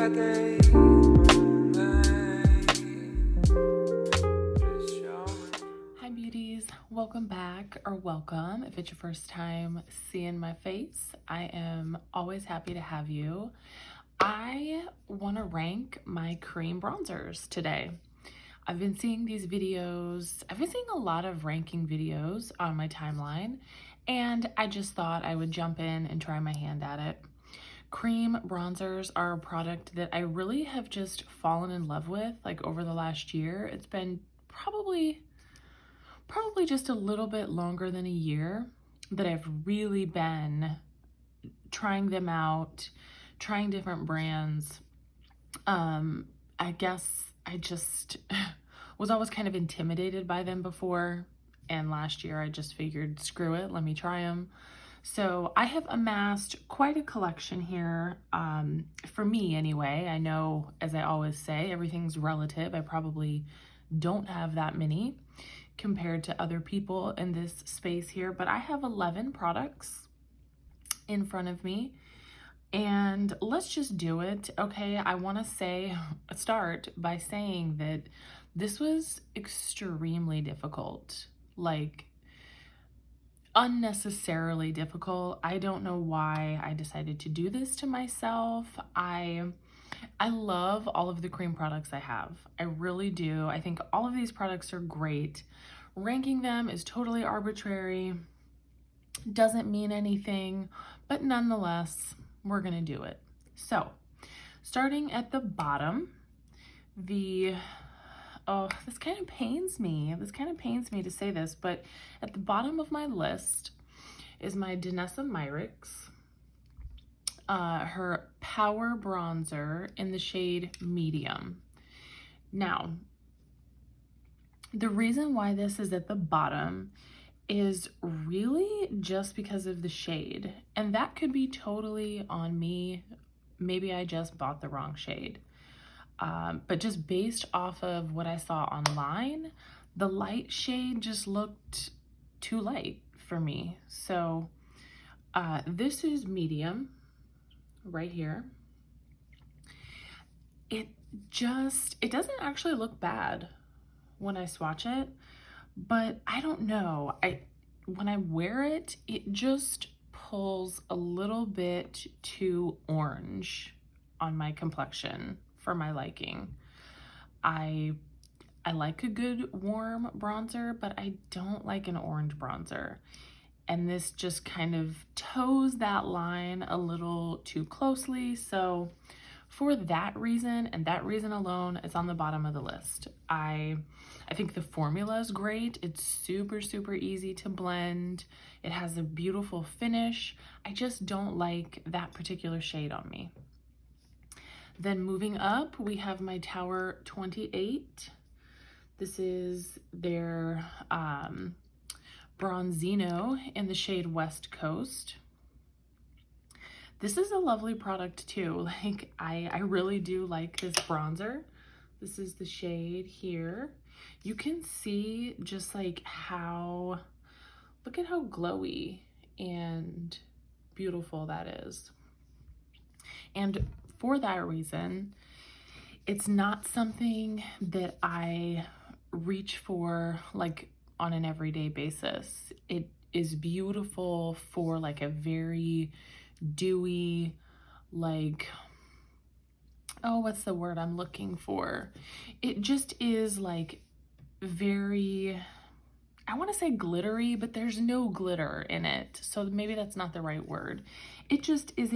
Hi beauties, welcome back, or welcome if it's your first time seeing my face. I am always happy to have you. I want to rank my cream bronzers today. I've been seeing these videos, I've been seeing a lot of ranking videos on my timeline, and I just thought I would jump in and try my hand at it. Cream bronzers are a product that I really have just fallen in love with, like over the last year. It's been probably just a little bit longer than a year that I've really been trying them out, trying different brands. I guess I just was always kind of intimidated by them before, and last year I just figured, screw it, let me try them. So I have amassed quite a collection here, for me anyway. I know, as I always say, everything's relative. I probably don't have that many compared to other people in this space here, but I have 11 products in front of me, and let's just do it. Okay, I want to start by saying that this was extremely difficult, like unnecessarily difficult. I don't know why I decided to do this to myself. I love all of the cream products I have. I really do. I think all of these products are great. Ranking them is totally arbitrary, doesn't mean anything, but nonetheless, we're gonna do it. So, starting at the bottom, this kind of pains me. This kind of pains me to say this, but at the bottom of my list is my Danessa Myricks, her Power Bronzer in the shade Medium. Now, the reason why this is at the bottom is really just because of the shade, and that could be totally on me. Maybe I just bought the wrong shade. But just based off of what I saw online, the light shade just looked too light for me. So this is Medium right here. It doesn't actually look bad when I swatch it, but I don't know. When I wear it, it just pulls a little bit too orange on my complexion for my liking. I like a good warm bronzer, but I don't like an orange bronzer. And this just kind of toes that line a little too closely. So for that reason, and that reason alone, it's on the bottom of the list. I think the formula is great. It's super, super easy to blend. It has a beautiful finish. I just don't like that particular shade on me. Then moving up, we have my Tower 28. This is their Bronzino in the shade West Coast. This is a lovely product too. Like, I really do like this bronzer. This is the shade here. You can see just like look at how glowy and beautiful that is. And for that reason, it's not something that I reach for like on an everyday basis. It is beautiful for like a very dewy, like, oh, what's the word I'm looking for? It just is like very, I want to say glittery, but there's no glitter in it. So maybe that's not the right word. It just is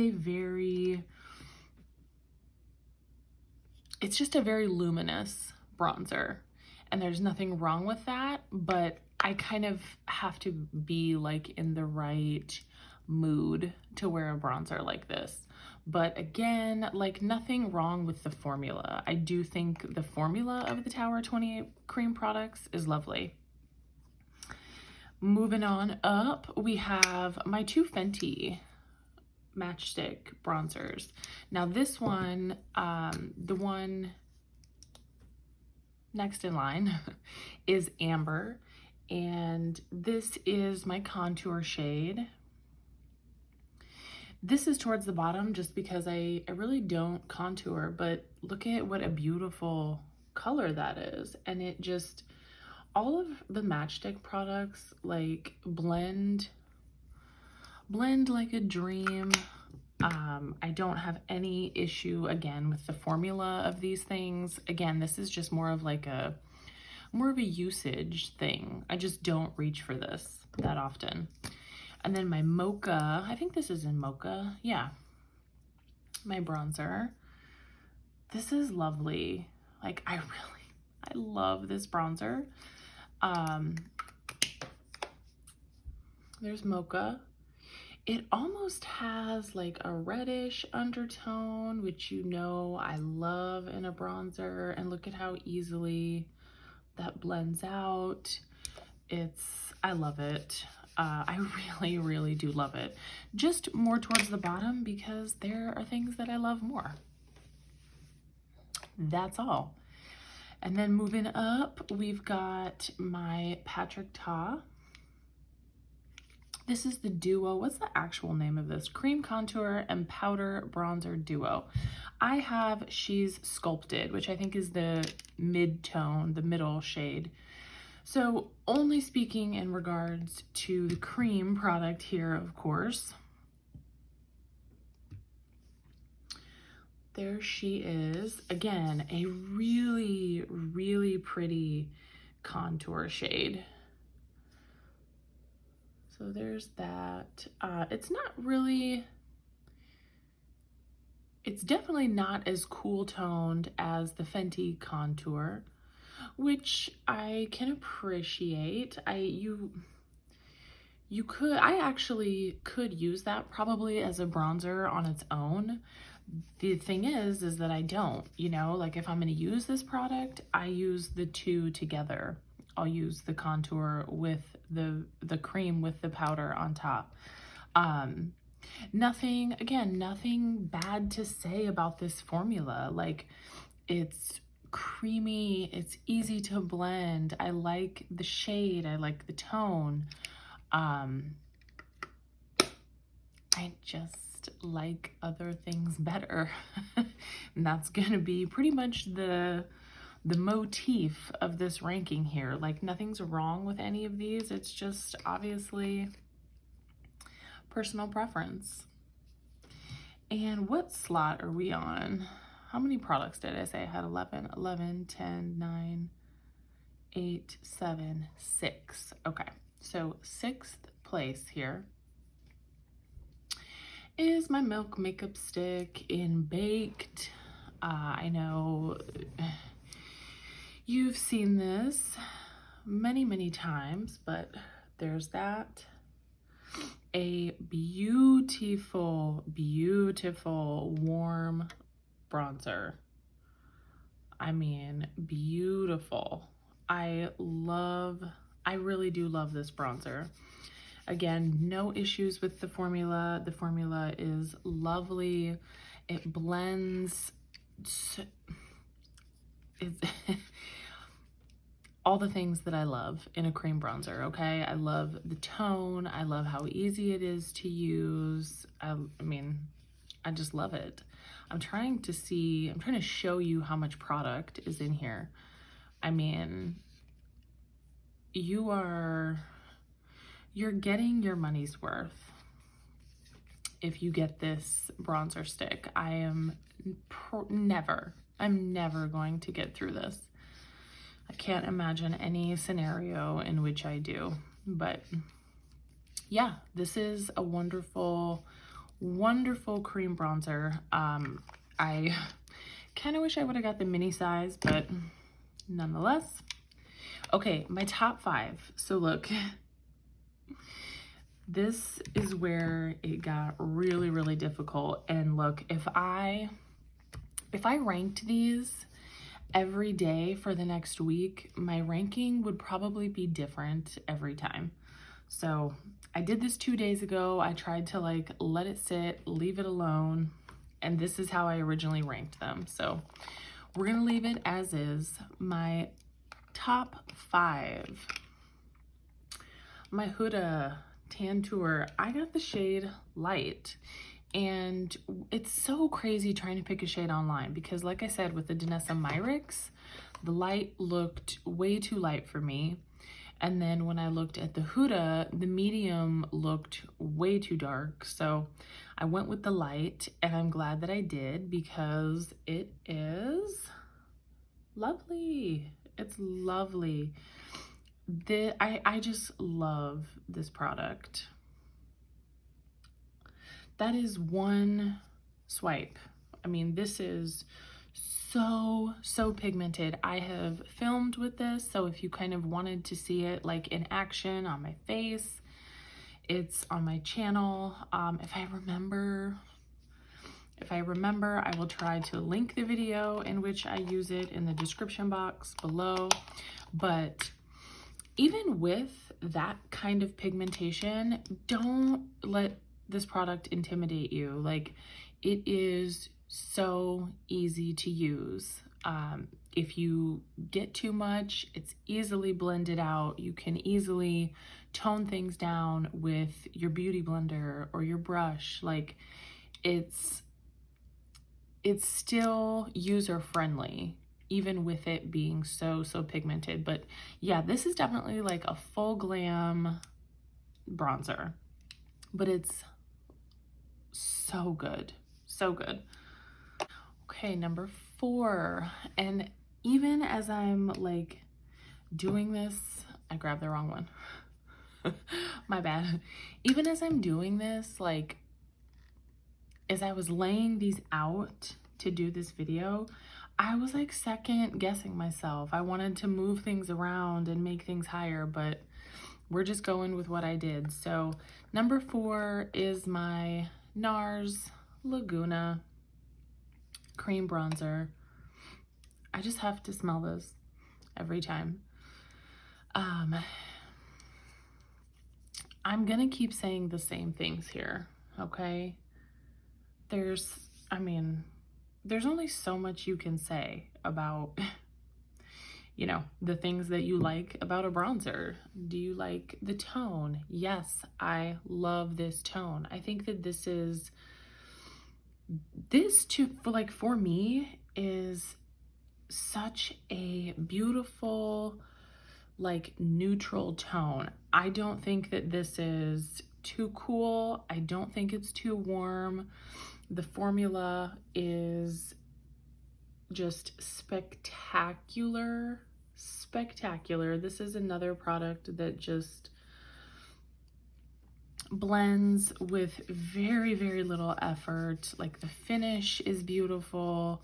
it's just a very luminous bronzer, and there's nothing wrong with that, but I kind of have to be like in the right mood to wear a bronzer like this. But again, like, nothing wrong with the formula. I do think the formula of the Tower 28 cream products is lovely. Moving on up, we have my two Fenty matchstick bronzers. Now this one, the one next in line is Amber, and this is my contour shade. This is towards the bottom just because I really don't contour, but look at what a beautiful color that is. And it just, all of the Matchstick products like blend like a dream. I don't have any issue again with the formula of these things. Again, this is just more of a usage thing. I just don't reach for this that often. And then my mocha, I think this is in mocha. Yeah. My bronzer. This is lovely. Like I love this bronzer. There's mocha. It almost has like a reddish undertone, which you know I love in a bronzer. And look at how easily that blends out. I love it. I really, really do love it. Just more towards the bottom because there are things that I love more. That's all. And then moving up, we've got my Patrick Ta. This is the Duo. What's the actual name of this? Cream Contour and Powder Bronzer Duo. I have She's Sculpted, which I think is the mid-tone, the middle shade. So only speaking in regards to the cream product here, of course. There she is. Again, a really, really pretty contour shade. So there's that. It's definitely not as cool toned as the Fenty contour, which I can appreciate. I actually could use that probably as a bronzer on its own. The thing is that I don't, you know, like if I'm going to use this product, I use the two together. I'll use the contour with the cream with the powder on top. Nothing bad to say about this formula. Like, it's creamy, it's easy to blend. I like the shade, I like the tone. I just like other things better. And that's gonna be pretty much the motif of this ranking here. Like, nothing's wrong with any of these. It's just obviously personal preference. And what slot are we on? How many products did I say I had? 11, 10, 9, 8, 7, 6. Okay, so 6th place here is my Milk Makeup Stick in Baked. I know you've seen this many, many times, but there's that. A beautiful, beautiful warm bronzer. I mean, beautiful. I really do love this bronzer. Again, no issues with the formula. The formula is lovely. It blends. It's all the things that I love in a cream bronzer, okay? I love the tone. I love how easy it is to use. I mean, I just love it. I'm trying to show you how much product is in here. I mean, you're getting your money's worth if you get this bronzer stick. I'm never going to get through this. I can't imagine any scenario in which I do, but yeah, this is a wonderful, wonderful cream bronzer. I kind of wish I would have got the mini size, but nonetheless. Okay, my top 5. So look, this is where it got really, really difficult. And look, if I ranked these every day for the next week, my ranking would probably be different every time. So I did this 2 days ago. I tried to like let it sit, leave it alone, and this is how I originally ranked them. So we're gonna leave it as is. My top 5. My Huda Tantour, I got the shade Light. And it's so crazy trying to pick a shade online because, like I said, with the Danessa Myricks, the light looked way too light for me. And then when I looked at the Huda, the medium looked way too dark. So I went with the light, and I'm glad that I did because it is lovely. It's lovely. I just love this product. That is one swipe. I mean, this is so pigmented. I have filmed with this, so if you kind of wanted to see it like in action on my face, it's on my channel. If I remember, I will try to link the video in which I use it in the description box below. But even with that kind of pigmentation, don't let this product intimidate you. Like, it is so easy to use. If you get too much, it's easily blended out. You can easily tone things down with your beauty blender or your brush. Like, it's still user friendly, even with it being so pigmented. But yeah, this is definitely like a full glam bronzer, but it's so good, so good. Okay, number 4. And even as I'm like doing this, I grabbed the wrong one. My bad. Even as I'm doing this, like, as I was laying these out to do this video, I was like second guessing myself. I wanted to move things around and make things higher, but we're just going with what I did. So number 4 is my NARS Laguna cream bronzer. I just have to smell this every time. I'm gonna keep saying the same things here, okay? There's only so much you can say about, you know, the things that you like about a bronzer. Do you like the tone? Yes, I love this tone. I think that this for me is such a beautiful, like, neutral tone. I don't think that this is too cool. I don't think it's too warm. The formula is just spectacular. This is another product that just blends with very little effort. Like, the finish is beautiful.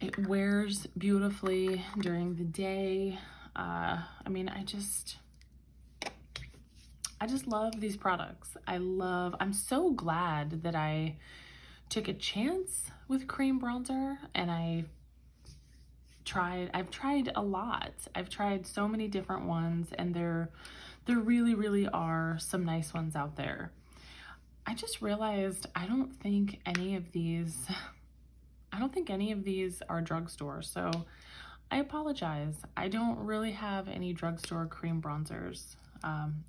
It wears beautifully during the day. I just love these products. I'm so glad that I took a chance with cream bronzer, and I've tried a lot. I've tried so many different ones, and there really are some nice ones out there. I just realized I don't think any of these are drugstore, so I apologize. I don't really have any drugstore cream bronzers.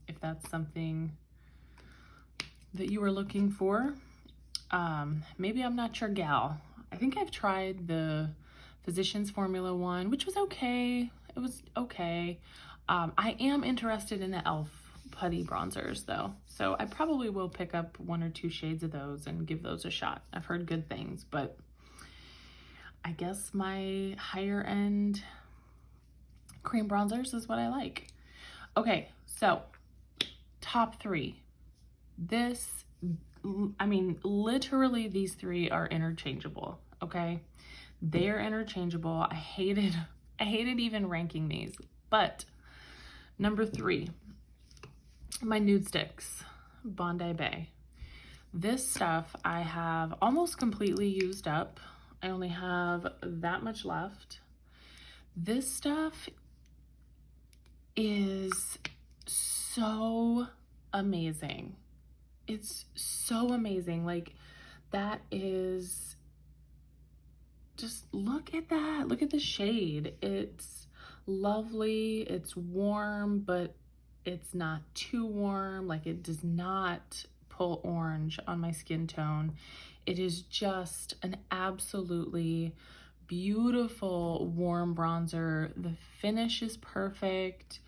If that's something that you were looking for, maybe I'm not your gal. I think I've tried the Physicians Formula one, which was okay. It was okay. I am interested in the e.l.f. putty bronzers though, so I probably will pick up 1 or 2 shades of those and give those a shot. I've heard good things, but I guess my higher end cream bronzers is what I like. Okay, so top 3. Literally these 3 are interchangeable, okay? They're interchangeable. I hated even ranking these, but number 3, my nude sticks, Bondi Bay. This stuff I have almost completely used up. I only have that much left. This stuff is so amazing. It's so amazing. Like, that is just, look at that. Look at the shade. It's lovely. It's warm, but it's not too warm. Like, it does not pull orange on my skin tone. It is just an absolutely beautiful warm bronzer. The finish is perfect.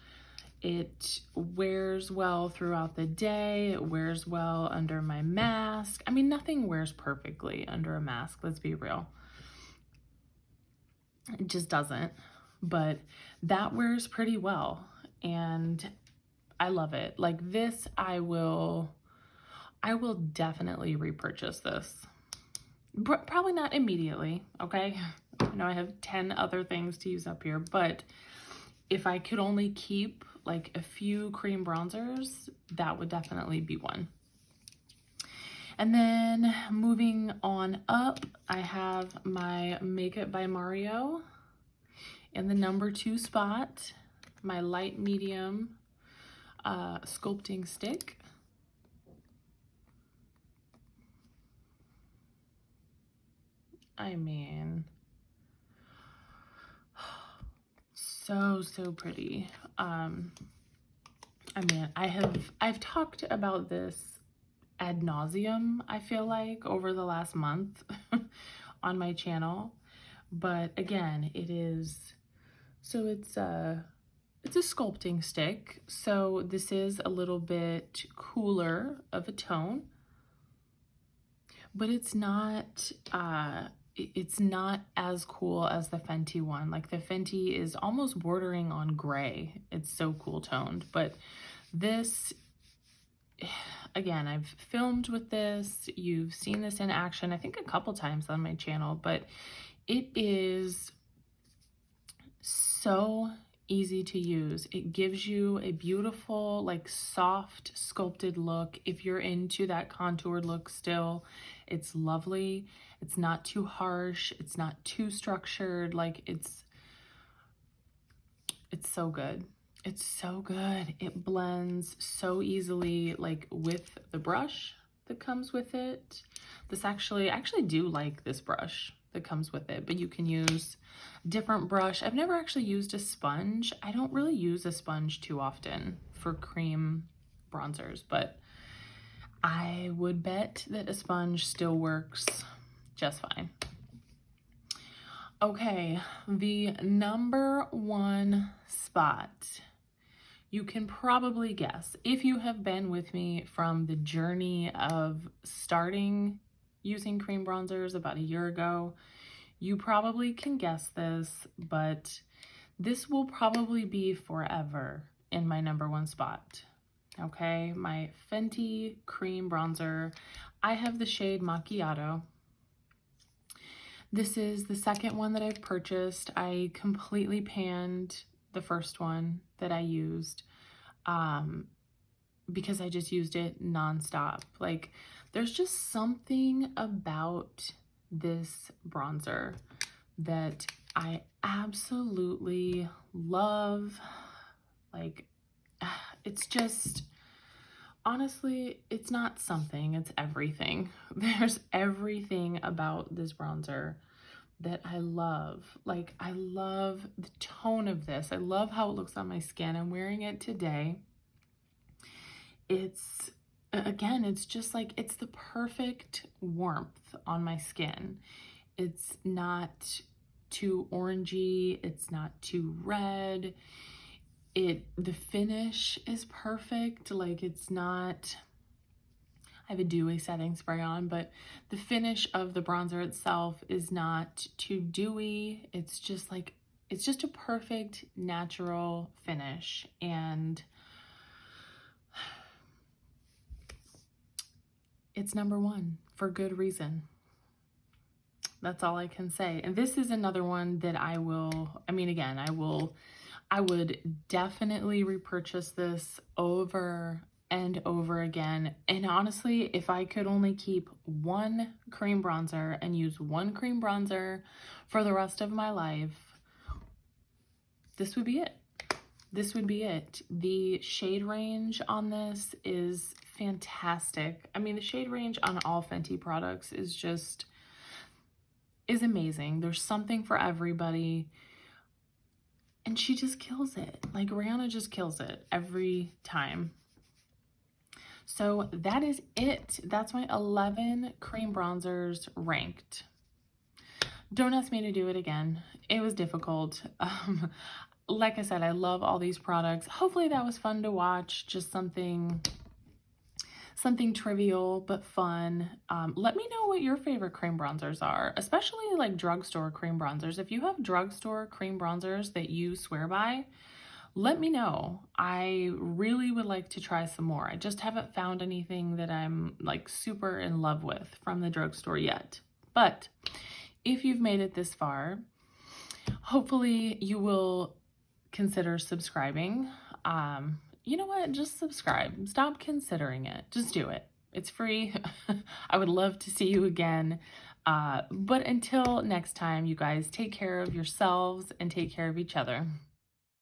It wears well throughout the day. It wears well under my mask. I mean, nothing wears perfectly under a mask, let's be real. It just doesn't. But that wears pretty well, and I love it. Like this, I will definitely repurchase this. Probably not immediately, okay? I know I have 10 other things to use up here, but if I could only keep like a few cream bronzers, that would definitely be one. And then moving on up, I have my Makeup by Mario in the number 2 spot, my light medium sculpting stick. I mean, so pretty. I mean, I've talked about this ad nauseum, I feel like, over the last month on my channel. But again, it is, so it's a sculpting stick. So this is a little bit cooler of a tone, but it's not as cool as the Fenty one. Like the Fenty is almost bordering on gray. It's so cool toned, but this, again, I've filmed with this. You've seen this in action, I think a couple times on my channel, but it is so easy to use. It gives you a beautiful, like soft sculpted look. If you're into that contoured look still, it's lovely. It's not too harsh. It's not too structured. Like it's so good. It's so good. It blends so easily, like with the brush that comes with it. This I actually do like this brush that comes with it, but you can use a different brush. I've never actually used a sponge. I don't really use a sponge too often for cream bronzers, but I would bet that a sponge still works just fine. Okay, the number 1 spot. You can probably guess, if you have been with me from the journey of starting using cream bronzers about a year ago, you probably can guess this, but this will probably be forever in my number 1 spot. Okay, my Fenty cream bronzer. I have the shade Macchiato. This is the second one that I've purchased. I completely panned the first one that I used because I just used it nonstop. Like, there's just something about this bronzer that I absolutely love. Like, it's just, honestly, it's not something, it's everything. There's everything about this bronzer that I love. Like, I love the tone of this. I love how it looks on my skin. I'm wearing it today. It's, again, it's just like, it's the perfect warmth on my skin. It's not too orangey. It's not too red. The finish is perfect. Like, it's not, I have a dewy setting spray on, but the finish of the bronzer itself is not too dewy. It's just like, it's just a perfect natural finish, and it's number 1 for good reason. That's all I can say. And this is another one that I would definitely repurchase this over and over again. And honestly, if I could only keep 1 cream bronzer and use 1 cream bronzer for the rest of my life, this would be it. This would be it. The shade range on this is fantastic. I mean, the shade range on all Fenty products is amazing. There's something for everybody. And she just kills it. Like, Rihanna just kills it every time. So that is it. That's my 11 cream bronzers ranked. Don't ask me to do it again. It was difficult. Like I said, I love all these products. Hopefully that was fun to watch. Just something trivial but fun. Let me know what your favorite cream bronzers are, especially like drugstore cream bronzers. If you have drugstore cream bronzers that you swear by, let me know. I really would like to try some more. I just haven't found anything that I'm like super in love with from the drugstore yet. But if you've made it this far, hopefully you will consider subscribing. You know what? Just subscribe. Stop considering it. Just do it. It's free. I would love to see you again. But until next time, you guys take care of yourselves and take care of each other.